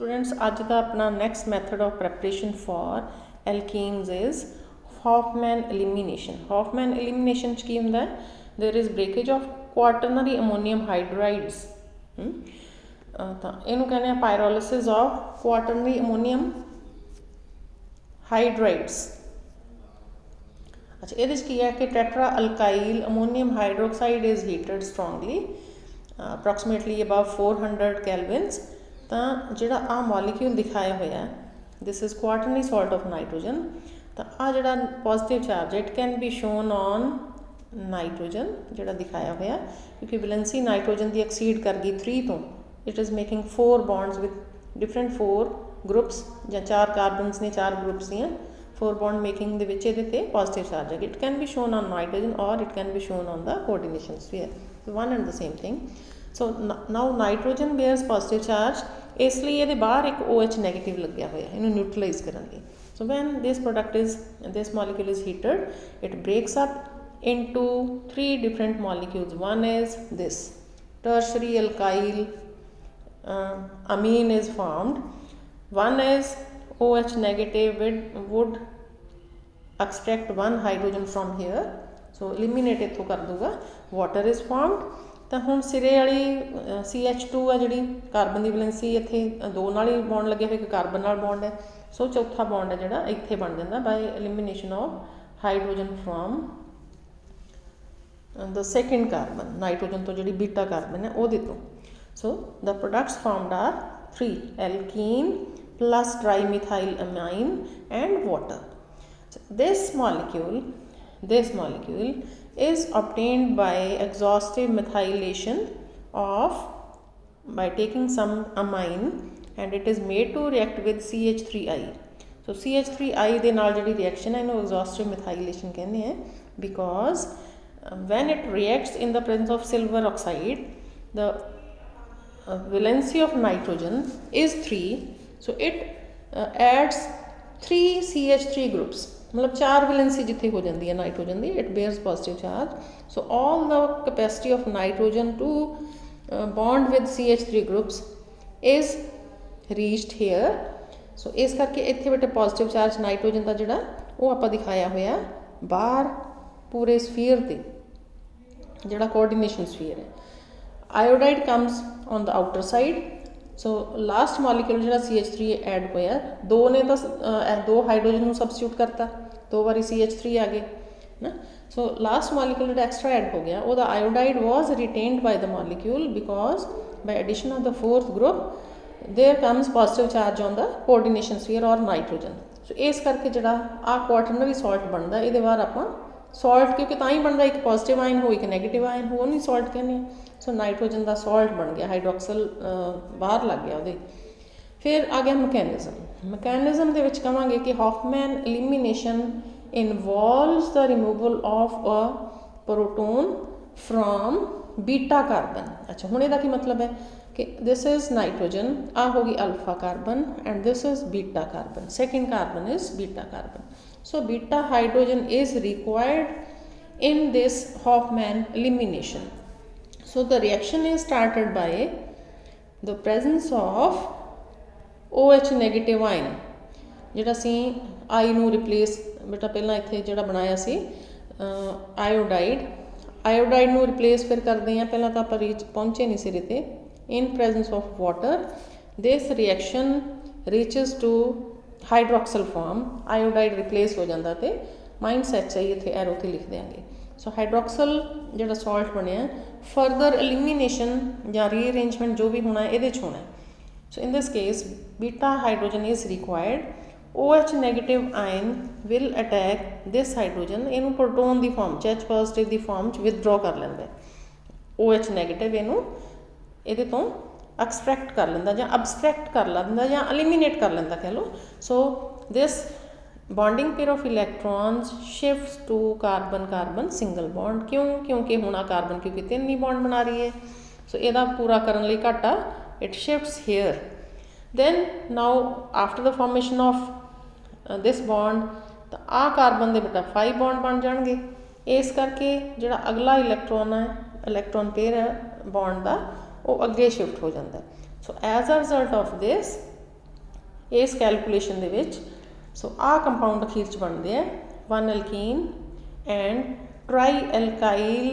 Students, आज का अपना next method of preparation for alkenes is Hofmann elimination. Hofmann elimination च की ਹੁੰਦਾ है? There is breakage of quaternary ammonium hydrides. ਤਾਂ ਇਹਨੂੰ ਕਹਿੰਦੇ ਆ pyrolysis of quaternary ammonium hydrides. अच्छा ਇਹਦੇ ਚ ਕੀ ਹੈ ਕਿ tetra alkyl ammonium hydroxide is heated strongly, approximately above 400 kelvins. ਤਾਂ ਜਿਹੜਾ ਆ ਮੋਲੀਕਿਊਲ ਦਿਖਾਇਆ ਹੋਇਆ this is quaternary salt of nitrogen, ਤਾਂ ਆ ਜਿਹੜਾ positive charge it can be shown on nitrogen ਜਿਹੜਾ ਦਿਖਾਇਆ ਹੋਇਆ ਕਿਉਂਕਿ ਵੈਲੈਂਸੀ ਨਾਈਟ੍ਰੋਜਨ ਦੀ ਐਕਸੀਡ ਕਰ ਗਈ 3 ਤੋਂ it is making 4 bonds with different 4 groups ਜਾਂ 4 ਕਾਰਬਨਸ ਨੇ 4 ਗਰੁੱਪਸ ਦੀਆਂ 4 bond making ਦੇ ਵਿੱਚ ਇਹਦੇ ਤੇ ਪੋਜ਼ਿਟਿਵ ਚਾਰਜ ਹੈ it can be shown on nitrogen or it can be shown on the coordination sphere, so one and the same thing. So now nitrogen bears positive charge, इसलिए ये बाहर एक OH negative लग्या होया इन्हू neutralise करन लई. So when this molecule is heated, it breaks up into 3 different molecules. One is this tertiary alkyl amine is formed. One is OH negative would extract 1 hydrogen from here, so eliminate इत्थों कर दूगा. Water is formed. ਤਾਂ ਹੁਣ ਸਿਰੇ ਵਾਲੀ CH2 ਆ ਜਿਹੜੀ carbon ਦੀ valency ਇੱਥੇ 2 ਨਾਲ ਹੀ ਬੌਂਡ ਲੱਗਿਆ ਹੋਇਆ, ਇੱਕ ਕਾਰਬਨ ਨਾਲ ਬੌਂਡ ਹੈ, ਸੋ ਚੌਥਾ ਬੌਂਡ ਹੈ ਜਿਹੜਾ ਇੱਥੇ ਬਣ ਜਾਂਦਾ by elimination of hydrogen from the second carbon. Nitrogen ਤੋਂ ਜਿਹੜੀ ਬੀਟਾ ਕਾਰਬਨ ਹੈ ਉਹਦੇ ਤੋਂ. So the products formed are 3 alkene plus trimethyl amine and water. So this molecule is obtained by exhaustive methylation by taking some amine, and it is made to react with CH3I. So CH3I ਦੇ ਨਾਲ ਜਿਹੜੀ reaction ਹੈ ਇਹਨੂੰ exhaustive methylation ਕਹਿੰਦੇ ਆ because when it reacts in the presence of silver oxide, the valency of nitrogen is 3, so it adds 3 CH3 groups. मतलब 4 valency जिथे हो जाती है नाइट्रोजन की, it bears positive charge. So all the capacity of nitrogen to bond with CH3 groups is reached here. So इस करके इत्थे बेटे पॉजिटिव चार्ज नाइट्रोजन का जिहड़ा वो आपां दिखाया होया बाहर पूरे स्फीयर ते जिहड़ा कोऑर्डिनेशन स्फीयर है. Iodide comes on the outer side. So last molecule जो CH3 ऐड होया, 2 ने तो 2 हाइड्रोजन को सबस्टिट्यूट करता, 2 बारी CH3 आ गए ना. सो लास्ट मॉलीक्यूल जो एक्सट्रा ऐड हो गया वो the iodide was retained by the molecule because by addition of the 4th group there comes positive charge on the coordination sphere और नाइट्रोजन. सो इस करके जो आ क्वाटरनरी सॉल्ट बनता, ये बाहर आप सॉल्ट क्योंकि तां ही बनता एक पॉजिटिव आयन हो एक नैगेटिव आयन हो, नहीं सॉल्ट कहने. सो नाइट्रोजन का सॉल्ट बन गया, हाइड्रोक्सल बाहर लग गया वो. फिर आ गया मैकेनिज्म के कहांगे कि Hofmann elimination involves the removal of a proton from beta carbon. अच्छा हुण इहदा की मतलब है कि दिस इज नाइट्रोजन, आ होगी alpha carbon and this is beta carbon, second carbon is beta carbon. So beta hydrogen is required in this Hofmann elimination. So the reaction is started by the presence of OH negative ion. ਜਿਹੜਾ ਅਸੀਂ I ਨੂੰ replace ਬੇਟਾ ਪਹਿਲਾਂ ਇੱਥੇ ਜਿਹੜਾ ਬਣਾਇਆ ਸੀ iodide ਨੂੰ replace ਫਿਰ ਕਰਦੇ ਹਾਂ. ਪਹਿਲਾਂ ਤਾਂ ਆਪਾਂ ਪਹੁੰਚੇ ਨਹੀਂ ਸਿਰੇ ਤੇ. In presence of water this reaction reaches to hydroxyl form. Iodide replace हो जाता तो -HI इत्थे एरो ते लिख देंगे. सो हाइड्रोक्सल जो सॉल्ट बनया फर्दर एलिमिनेशन या रीअरेंजमेंट जो भी होना ये होना. So in this case beta hydrogen is required. OH negative ion will attack this hydrogen, इनू प्रोटोन की फॉर्म H पॉजिटिव की फॉर्म विदड्रॉ कर लेंदा. OH नेगेटिव इनू ये तो एक्सट्रैक्ट कर लेंदा या अबस्ट्रैक्ट कर लेंदा या एलिमिनेट कर लेंदा कह लो. So this bonding pair of electrons shifts to carbon carbon single bond. क्यों? क्योंकि हुण आ कार्बन क्योंकि 3 ही बॉन्ड बना रही है. सो इसदा पूरा करने लई घाटा it shifts here. Then now after the formation of this bond तो आ कार्बन के बेटा 5 बॉन्ड बन जाएंगे. इस करके जिहड़ा अगला इलैक्ट्रॉन पेयर है बॉन्ड का वो अगे शिफ्ट हो जाता है. So as a result of this इस कैलकुलेशन दे विच सो आ कंपाउंड अखीर च बनते हैं 1 alkene and tri alkyl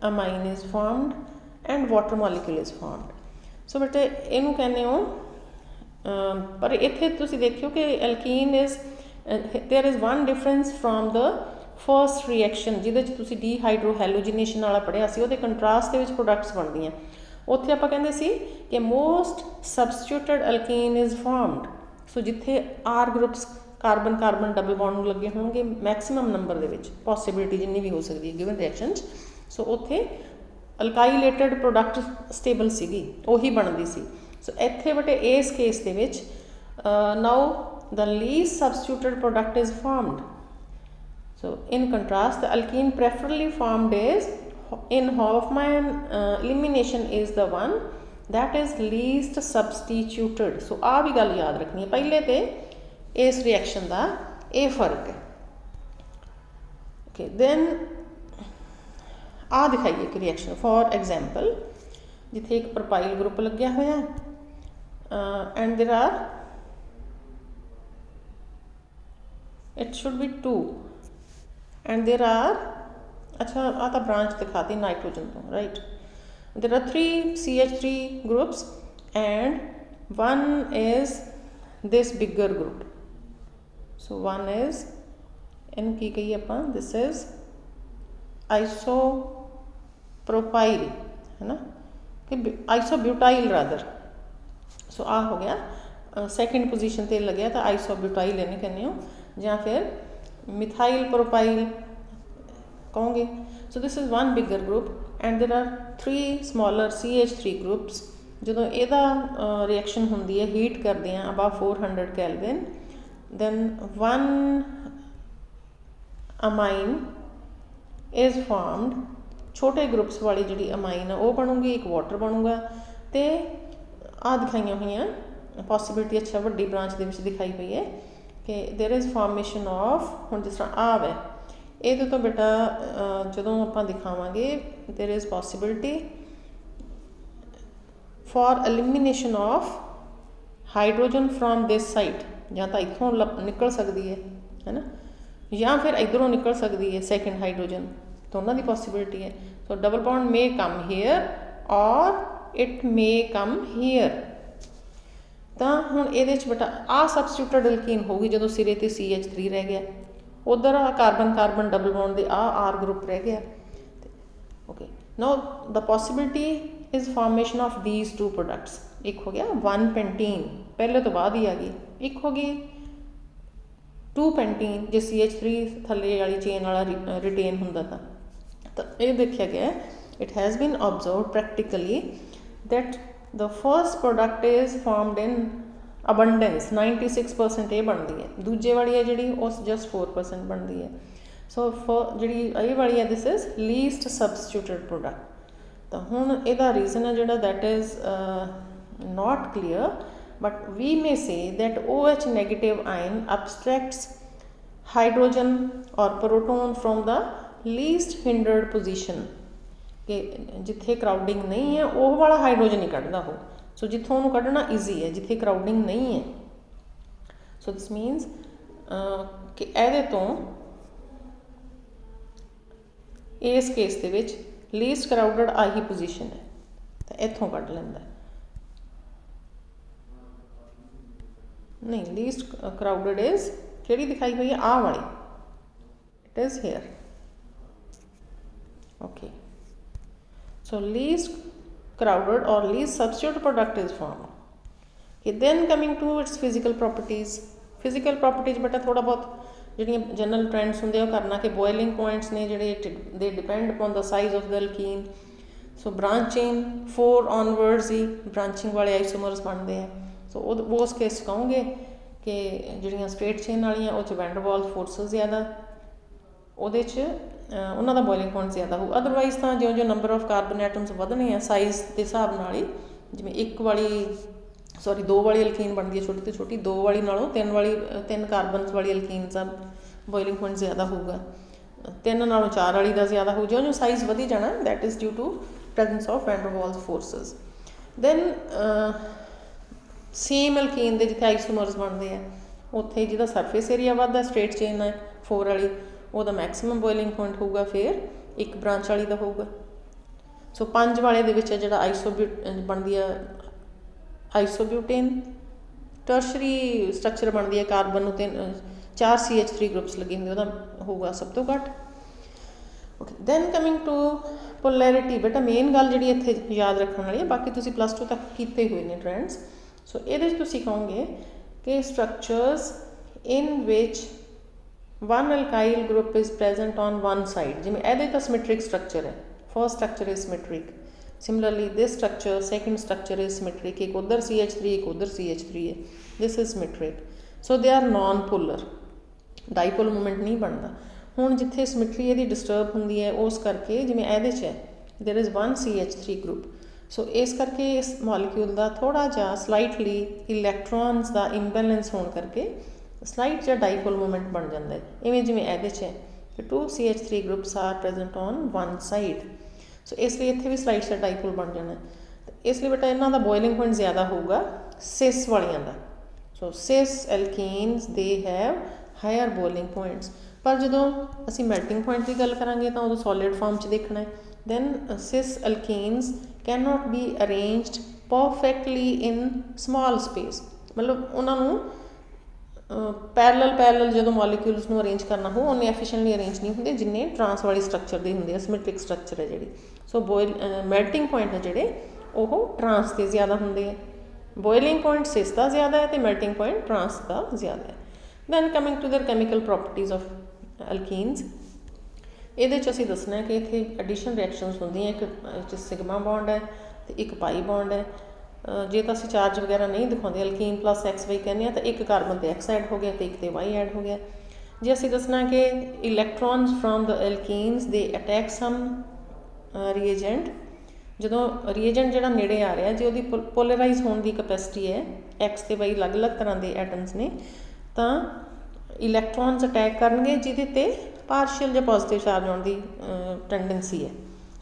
amine is formed and water molecule is formed. So बेटे इनू कहने हो पर इत्थे तुसीं देखियो कि alkene is there is one difference from the first reaction जिहदे च तुसीं डीहाइड्रोहैलोजिनेशन वाला पढ़िया सी उहदे कंट्रास्ट दे विच प्रोडक्ट्स बनदियां। उत्थे आपां कहंदे सी कि most substituted alkene is formed. So जिथे R groups carbon carbon double bond लगे होणगे मैक्सिमम नंबर दे विच पॉसिबिलिटी जिन्नी भी हो सकती है गिवन रिएक्शन सो उत्थे अल्काइलेटेड प्रोडक्ट स्टेबल सीगी उही बनदी सी। सो इत्थे बटे इस case they which now the least substituted product is formed. So in contrast, the alkene preferably formed is in Hofmann elimination is the one that is least substituted. So आ भी गल याद रखनी है पहले तो इस रिएक्शन का ये फर्क है। Okay, then आ दिखाइए एक रिएक्शन फॉर एग्जाम्पल जिथे एक प्रोपाइल ग्रुप लग्या होया and there are it should be 2 and there are अच्छा आ तो ब्रांच दिखाती नाइट्रोजन तो right there are 3 CH3 groups and one is this bigger group so one is in की कही अपन this is isopropyl है ना कि isobutyl rather so आ हो गया सेकंड पोजीशन ते लगे तो isobutyl इन्हें कहने हो या फिर मिथाइल प्रोपाइल कहोगे। So this is one bigger group and there are 3 smaller CH3 groups जो यदा रिएक्शन होंगी है हीट करते हैं above 400 kelvin then one amine is formed छोटे ग्रुप्स वाली जी अमाइन वो बनूगी एक वाटर बनूगा तो आ दिखाई हुई पॉसिबिलिटी अच्छा वड्डी ब्रांच के दिखाई हुई है कि देर इज़ फॉर्मेशन ऑफ हुण जिस तरह आ है ये तो बेटा जो आप दिखावे there is possibility for elimination of hydrogen from this side या तो इतों निकल सकती है ना या फिर इधरों निकल सकती है सेकेंड हाइड्रोजन दोनों की पॉसिबिलिटी है। सो double bond may come here और इट मे कम हेयर तो हुण ये बेटा आ सबस्टिट्यूटेड एल्कीन होगी जो सिरे ते CH3 रह गया उधर आ कार्बन कार्बन डबल बॉन्ड दे आर ग्रुप रह गया। Okay now the possibility is formation of these 2 products एक हो गया 1 पेंटीन पहले तो बाद ही आ गई एक हो गई 2 पेंटीन जो CH3 थले वाली चेन वाला रिटेन होंदा था तो ये देखा गया it has been observe practically that the first product is formed in abundance 96% ये बनती है दूजे वाली है जी उस जस्ट 4% बनती है। सो जी ये वाली है this is least substituted product तो हुण ਇਹਦਾ रीजन है जोड़ा that is not clear but we may say that OH negative ion abstracts hydrogen और proton from the least hindered position कि जिथे क्राउडिंग नहीं है वो वाला हाइड्रोजन ही कढ़दा हो। सो जिथों उन्होंने कढ़ना ईजी है जिथे क्राउडिंग नहीं है। सो दिस मीनस कि ये तो इस केस दे विच लीस्ट क्राउडड आ ही पोजीशन है तो इथों कढ़ लैंदा नहीं लीस्ट क्राउडड इज़ किहड़ी दिखाई हुई है आ वाली it is here. Okay so least crowded or least substitute product is formed. Okay, then coming to its physical properties बेटा थोड़ा बहुत जिहड़ियां जनरल ट्रेंड्स होंदे करना कि बॉइलिंग पॉइंट्स ने जिहड़े they depend upon the size of the alkene. So branching 4 onwards he branching वाले आइसोमर्स बनते हैं। सो उस केस कहोगे कि जिहड़ियां स्ट्रेट चेन वालियां उह च वैन डर वाल्स फोर्सेस ज़्यादा ਉਹਦੇ 'ਚ ਉਹਨਾਂ ਦਾ ਬੋਇਲਿੰਗ ਪੁਆਇੰਟ ਜ਼ਿਆਦਾ ਹੋਊ। ਅਦਰਵਾਈਜ਼ ਤਾਂ ਜਿਉਂ ਨੰਬਰ ਆਫ ਕਾਰਬਨ ਐਟਮਸ ਵਧਣੇ ਆ ਸਾਈਜ਼ ਦੇ ਹਿਸਾਬ ਨਾਲ ਹੀ ਜਿਵੇਂ 2 ਵਾਲੀ ਐਲਕੀਨ ਬਣਦੀ ਹੈ ਛੋਟੀ ਤੋਂ ਛੋਟੀ 2 ਵਾਲੀ ਨਾਲੋਂ 3 ਕਾਰਬਨਸ ਵਾਲੀ ਐਲਕੀਨ ਦਾ ਬੋਇਲਿੰਗ ਪੁਆਇੰਟ ਜ਼ਿਆਦਾ ਹੋਊਗਾ 3 ਨਾਲੋਂ 4 ਵਾਲੀ ਦਾ ਜ਼ਿਆਦਾ ਹੋਊ ਜਿਉਂ ਸਾਈਜ਼ ਵਧੀ ਜਾਣਾ that is due to presence of van der Waals forces. Then same alkene दे जिथे आइसोमर्स बनते हैं उत्थे जिहदा सरफेस एरिया वधदा स्ट्रेट चेन है 4 वाली ਉਹਦਾ मैक्सिमम बॉइलिंग पॉइंट होगा, फिर एक ब्रांच वाली का होगा। सो 5 वाले दे विच जिहड़ा बनती है आइसोब्यूटेन, टर्शरी स्ट्रक्चर बनती है कार्बन नूं 4 CH3 ग्रुप्स लगे होंगे, वह होगा सब तो घट। Okay, then coming to polarity, बेटा मेन गल जी इत्थे याद रखने वाली है, बाकी तुसीं +2 तक कीते हुए ने ट्रेंड्स। सो ये तुसीं कहोगे कि structures in which one alkyl group is present on one side, जिवें इहदे तां सिमेट्रिक स्ट्रक्चर है, first structure is symmetric, similarly this structure second structure is symmetric, एक उधर CH3 एक उधर CH3 है, this is symmetric. So they are non polar, dipole movement नहीं बनता। हुण जिथे सिमेट्री इहदी डिस्टर्ब होंदी है उस करके जिवें इहदे च है देयर इज़ 1 CH3 ग्रुप, सो इस करके इस मॉलीक्यूल का थोड़ा जा स्लाइटली इलैक्ट्रॉन्स का इंबैलेंस होने करके स्लाइट जा डाईपोल मूवमेंट बन जाता है, इवें जिवें इहदे च है कि 2 CH3 groups are present on one side. So इसलिए इत्थे भी स्लाइट सा डाईपोल बन जाना है। इसलिए बेटा इन्हां दा बॉइलिंग पॉइंट ज़्यादा होगा सिस वालियां दा। सो सिस एल्कीन्स दे हैव हायर बॉइलिंग पॉइंट्स, पर जदों असीं मेल्टिंग पॉइंट की गल करांगे तो उदों सॉलिड फॉर्म च देखना है। Then cis alkenes can not be arranged perfectly in small space, मतलब उन्होंने पैरल जो मॉलीक्यूल्स को अरेंज करना हो उन्ने एफिशिएंटली अरेंज नहीं होंगे जिन्ने ट्रांस वाली स्ट्रक्चर के होंगे, सिमेट्रिक स्ट्रक्चर है जी। सो बॉयल मेल्टिंग पॉइंट है जोड़े वो ट्रांस के ज़्यादा होंगे है, बॉयलिंग पॉइंट सिस का ज़्यादा है तो मेल्टिंग पॉइंट ट्रांस का ज़्यादा है। Then coming to their chemical properties of alkenes, ये असीं दसना है कि इत्थे एडिशन रिएक्शनस होंदी हैं, एक सिग्मा बॉन्ड है तो एक पाई बॉन्ड है। जे तो असीं चार्ज वगैरह नहीं दिखाते एल्कीन प्लस XY कहने तो एक कार्बन तो X ऐड हो गया तो एक तो Y ऐड हो गया। जे असीं दसना कि इलैक्ट्रॉन्स फ्रॉम द एल्कीन्स दे अटैक सम रिएजेंट, जो रिएजेंट जो नेड़े आ रहा जो पोलराइज होने की कैपेसिटी है X तो Y अलग अलग तरह के एटम्स ने, तो इलैक्ट्रॉन्स अटैक करनगे जिहदे पार्शियल या पॉजिटिव चार्ज आने की टेंडेंसी है।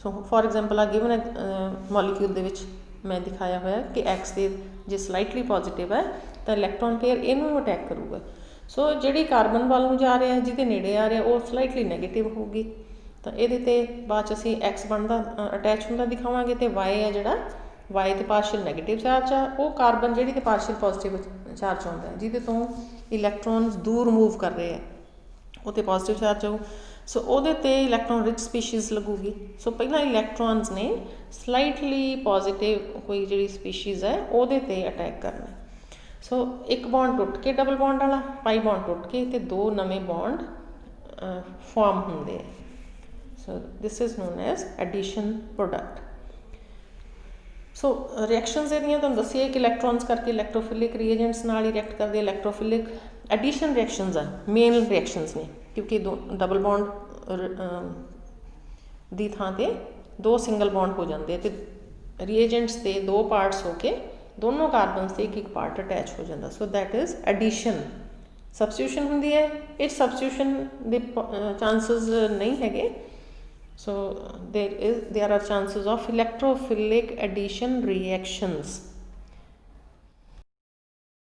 So for example a given molecule दे विच मैं दिखाया हुआ कि X से जो स्लाइटली पॉजिटिव है तो इलैक्ट्रॉन पेयर इनू अटैक करूगा। सो जी कार्बन वाल जा रहा है जिहदे नेड़े आ रहा वो स्लाइटली नैगेटिव होगी, तो ये बाद असीं X बनता अटैच होंदा दिखावांगे तो Y है जोड़ा Y तो पार्शियल नैगेटिव चार्ज आ, वो कार्बन जी तो पार्शियल पॉजिटिव चार्ज आता है जिहदे तो इलैक्ट्रॉन्स दूर मूव कर रहे हैं वो तो पॉजिटिव चार्ज आऊ। सो वो इलैक्ट्रॉन रिच स्पीशीज़ लगूगी। सो पहला इलैक्ट्रॉन्स ने स्लाइटली पॉजिटिव कोई जी स्पीशीज़ है वो अटैक करना। सो एक बॉन्ड टुट के डबल बॉन्ड वाला पाई बॉन्ड टुट के ते दो नवे बॉन्ड फॉर्म होंगे है। So this is known as addition product. So reactions ये तुहानूं दस्सिए कि इलैक्ट्रॉन्स करके इलैक्ट्रोफिलिक रिएजेंट्स नाल ही रिएक्ट करते, इलैक्ट्रोफिलिक एडिशन रिएक्शनस आ मेन रिएक्शनस ने, क्योंकि दो डबल बॉन्ड दी थां ते दो सिंगल बॉन्ड हो जाते हैं तो रिएजेंट्स के दो पार्ट्स होके दोनों कार्बन से एक पार्ट अटैच हो जाता। So that is addition. Substitution होंदी है, इस सबस्टिट्यूशन के चांसिस नहीं है। So there are chances of electrophilic addition reactions.